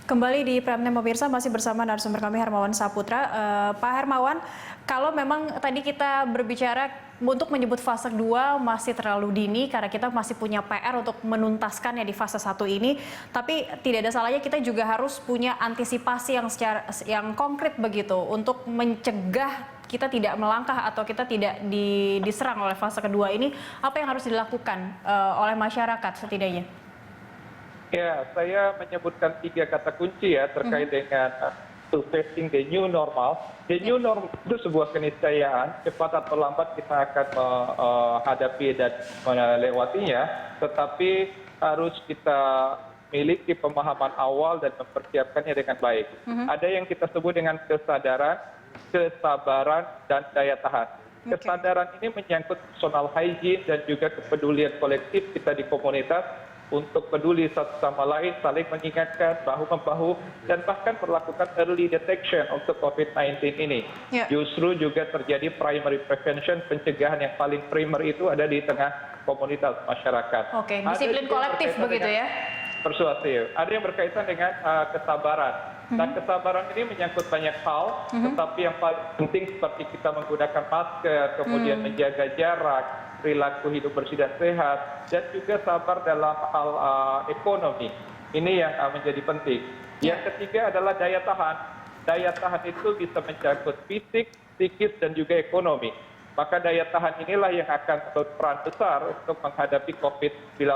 Kembali di Prime Time pemirsa, masih bersama narasumber kami Hermawan Saputra. Pak Hermawan, kalau memang tadi kita berbicara untuk menyebut fase 2 masih terlalu dini karena kita masih punya PR untuk menuntaskannya di fase 1 ini, tapi tidak ada salahnya kita juga harus punya antisipasi yang konkret begitu untuk mencegah kita tidak melangkah atau kita tidak diserang oleh fase kedua ini. Apa yang harus dilakukan oleh masyarakat setidaknya? Ya, saya menyebutkan 3 kata kunci ya terkait dengan to facing the new normal. The new normal itu sebuah keniscayaan, cepat atau lambat kita akan menghadapi dan melewatinya, tetapi harus kita miliki pemahaman awal dan mempersiapkannya dengan baik. Ada yang kita sebut dengan kesadaran, kesabaran, dan daya tahan. Kesadaran ini menyangkut personal hygiene dan juga kepedulian kolektif kita di komunitas untuk peduli satu sama lain, saling mengingatkan, bahu-membahu, dan bahkan melakukan early detection untuk COVID-19 ini. Justru juga terjadi primary prevention, pencegahan yang paling primer itu ada di tengah komunitas masyarakat. Oke, disiplin kolektif begitu ya? Persuasif. Ada yang berkaitan dengan kesabaran. Nah, kesabaran ini menyangkut banyak hal, tetapi yang paling penting seperti kita menggunakan masker, kemudian menjaga jarak, perilaku hidup bersih dan sehat, dan juga sabar dalam hal ekonomi. Ini yang menjadi penting. Yang ketiga adalah daya tahan. Daya tahan itu bisa mencakup fisik, psikis, dan juga ekonomi. Maka daya tahan inilah yang akan berperan besar untuk menghadapi COVID-19.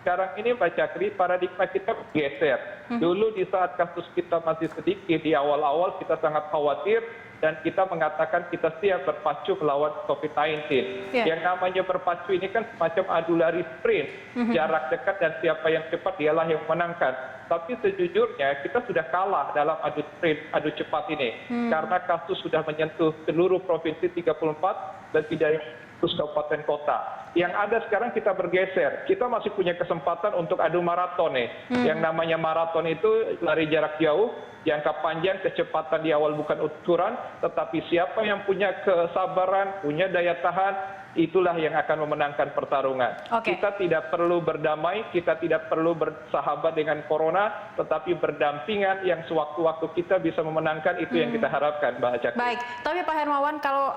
Sekarang ini Mbak Cakri, paradigma kita bergeser. Dulu di saat kasus kita masih sedikit, di awal-awal kita sangat khawatir, dan kita mengatakan kita siap berpacu melawan COVID-19. Yang namanya berpacu ini kan semacam adu lari sprint, jarak dekat dan siapa yang cepat dialah yang menangkan. Tapi sejujurnya kita sudah kalah dalam adu sprint, adu cepat ini. Karena kasus sudah menyentuh seluruh provinsi 34 dan tidak kabupaten kota. Yang ada sekarang kita bergeser. Kita masih punya kesempatan untuk adu maraton nih. Yang namanya maraton itu lari jarak jauh, jangka panjang, kecepatan di awal bukan ukuran, tetapi siapa yang punya kesabaran, punya daya tahan, itulah yang akan memenangkan pertarungan. Kita tidak perlu berdamai, kita tidak perlu bersahabat dengan corona, tetapi berdampingan yang sewaktu-waktu kita bisa memenangkan, itu yang kita harapkan, Mbak Cakri. Baik, tapi Pak Hermawan, kalau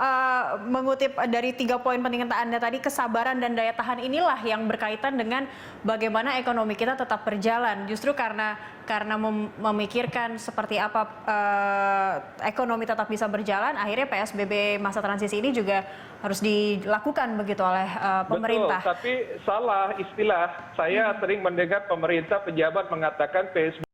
mengutip dari 3 poin penting Anda tadi, kesabaran dan daya tahan inilah yang berkaitan dengan bagaimana ekonomi kita tetap berjalan. Justru karena memikirkan seperti apa ekonomi tetap bisa berjalan, akhirnya PSBB masa transisi ini juga harus dilakukan begitu oleh pemerintah. Betul, tapi salah istilah. Saya sering mendengar pemerintah pejabat mengatakan PSBB